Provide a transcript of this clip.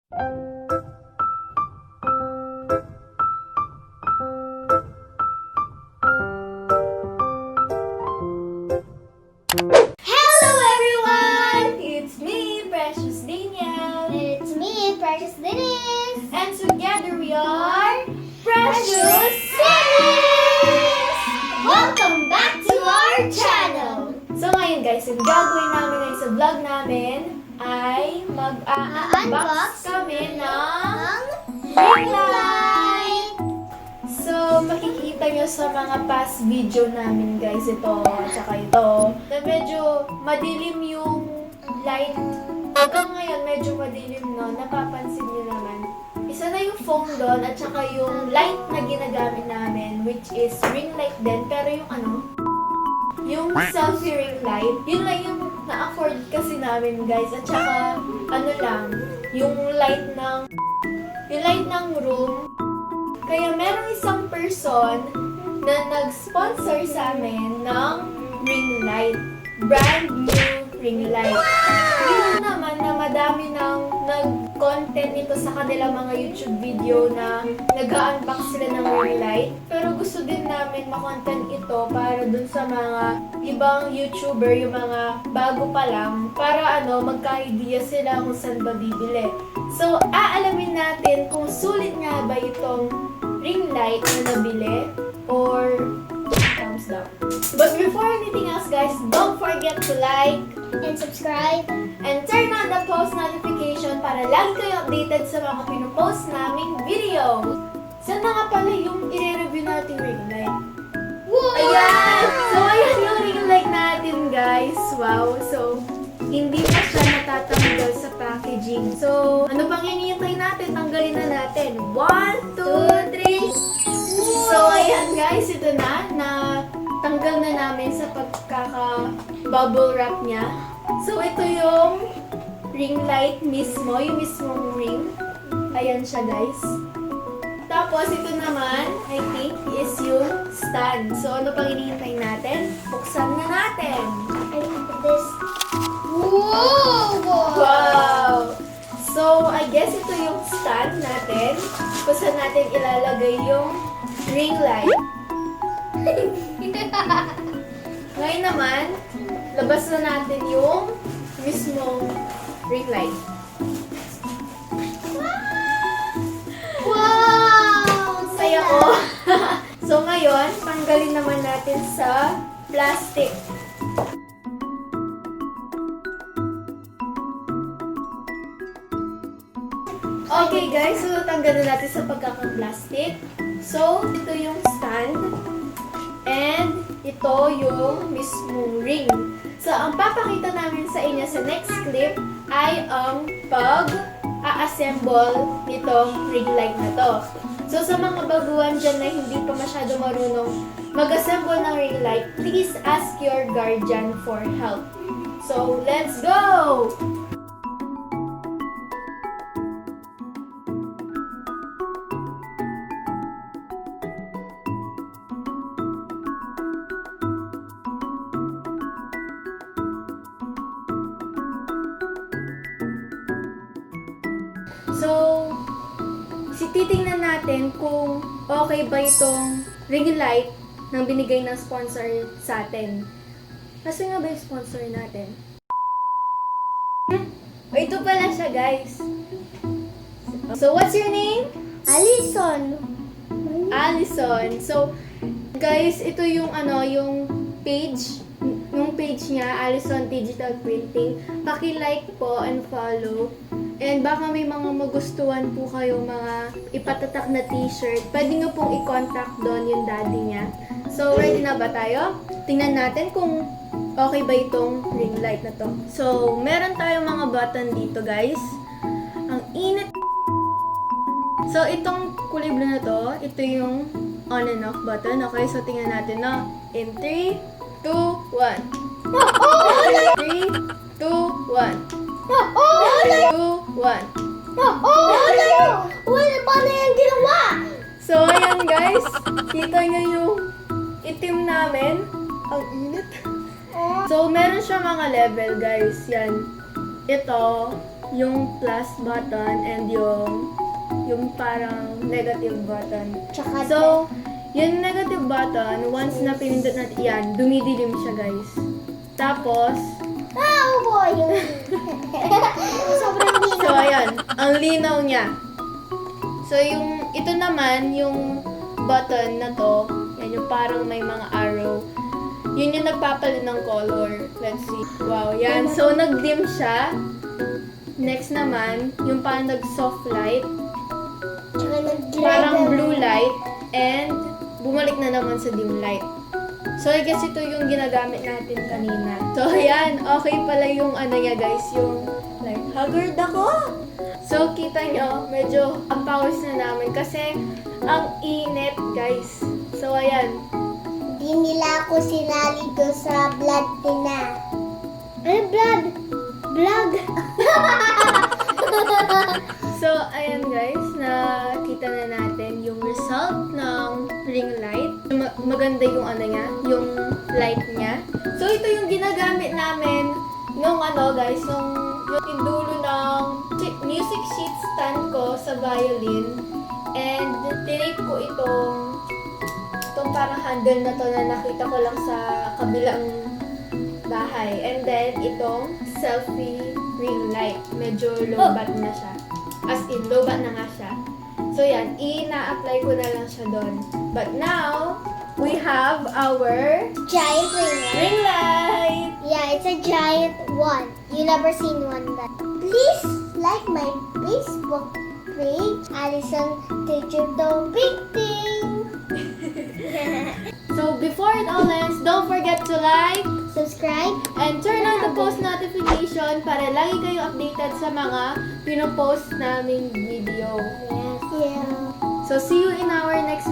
Hello everyone! It's me, Precious Daniel. And it's me, Precious Dennis. And together we are Precious Dennis! Welcome back to our channel. So ngayon guys, yung gagawin namin ngayon sa vlog namin ay mag-unbox kami ng ring light. So makikita nyo sa mga past video namin guys, ito at saka ito, na medyo madilim yung light. Hanggang ngayon medyo madilim, no? Napapansin nyo naman. Isa na yung phone doon at saka yung light na ginagamit namin, which is ring light din. Pero yung yung selfie ring light, yun lang yung na-afford kasi namin guys. At saka yung light ng room. Kaya merong isang person na nag-sponsor sa amin ng ring light. Brand new ring light. Yun naman na madami nang nag-content nito sa kanilang mga YouTube video na nag-unbox sila ng ring light. Pero gusto din namin makontent ito para dun sa mga ibang YouTuber, yung mga bago pa lang, para magka-idea sila kung saan ba bibili. So, aalamin natin kung sulit nga ba itong ring light na nabili or thumbs down. But before anything else guys, don't forget to like And subscribe. and turn on the post notification para lagi kayo updated sa mga pinupost naming video. Saan na nga pala yung i-review nating ring light? Whoa! Ayan! So, ayan yung ring light natin guys. Wow! So, hindi pa siya natatanggal sa packaging. So, ano pang hinihintay natin? Tanggalin na natin. 1, 2, 3. So, ayan guys, ito na tanggal na namin sa pagkaka-bubble wrap niya. So, ito yung ring light mismo, yung mismong ring. Ayan siya guys. Tapos, ito naman, I think, is yung stand. So, ano pang hinihintay natin? Buksan na natin. I think this. Whoa! Wow! So, I guess ito yung stand natin. Kung saan natin ilalagay yung ring light. Ngayon naman, labas na natin yung mismong ring light. Wow! Saya ko. So, ngayon, tanggalin naman natin sa plastic. Okay guys, so tanggalin natin sa pagkaka-plastic. So, ito yung stand. And ito yung mismong ring. So, ang papakita namin sa inyo sa next clip ay ang pag-a-assemble nitong ring light na to. So, sa mga baguhan dyan na hindi pa masyado marunong mag-assemble ng ring light, please ask your guardian for help. So, let's go! So, titingnan natin kung okay ba itong ring light nang binigay ng sponsor sa atin. Kasi nga ba yung sponsor natin? Oh, ito pala siya, guys. So, what's your name? Alison. Allison. So, guys, ito yung yung page niya, Allison Digital Printing. Paki-like po and follow. And baka may mga magustuhan po kayo, mga ipatatak na t-shirt. Pwede nyo pong i-contact doon yung daddy niya. So, ready na ba tayo? Tingnan natin kung okay ba itong ring light na to. So, meron tayong mga button dito, guys. Ang init. So, itong kulay blue na to, ito yung on and off button. Okay, so tingnan natin, no? In 3, 2, 1. 3, 2, 1. 2, 1. Wala pa na yung ginawa! So, ayan guys. Kita nyo yung itim namin. Ang init. So, meron siya mga level guys. Yan. Ito. yung plus button and yung parang negative button. Tsaka So, yung negative button, once na pinindot natin yan, dumidilim siya guys. Tapos, oh boy! Sobrang dito. so ayan, ang linaw niya. So, ito naman, yung button na to, yan yung parang may mga arrow. Yun yung nagpapalit ng color. Let's see. Wow, yan. So, nag-dim siya. Next naman, yung parang nag-soft light. Tsaka nag-glide. Parang blue light. And, bumalik na naman sa dim light. So, I guess ito yung ginagamit natin kanina. So, ayan. Okay pala yung ano niya, guys. Yung, like, haggard ako. So, kita nyo, medyo ang pawis na namin kasi ang init, guys. So, ayan. Di nila ako sinali doon sa blood tina. Ano blood? Blood? So, ayan guys, nakita na natin yung result ng ring light. Maganda yung ano niya, yung light niya. So, ito yung ginagamit namin nung ano guys, yung dulo ng music sheet stand ko sa violin. And, tinape ko itong parang handle na to na nakita ko lang sa kabilang bahay. And then, itong selfie ring light. Medyo low-bat na siya. As in, low-bat na nga siya. So, yan. Ina-apply ko na lang siya doon. But now, we have our Giant ring light. ring light! Yeah, it's a giant one. You never seen one that. Please like my Facebook page, Allison Digital Big Thing. So, before it all ends, don't forget to like Subscribe. and turn on the post notification para lagi kayo updated sa mga pinopost naming video. Yes. Yeah. So, see you in our next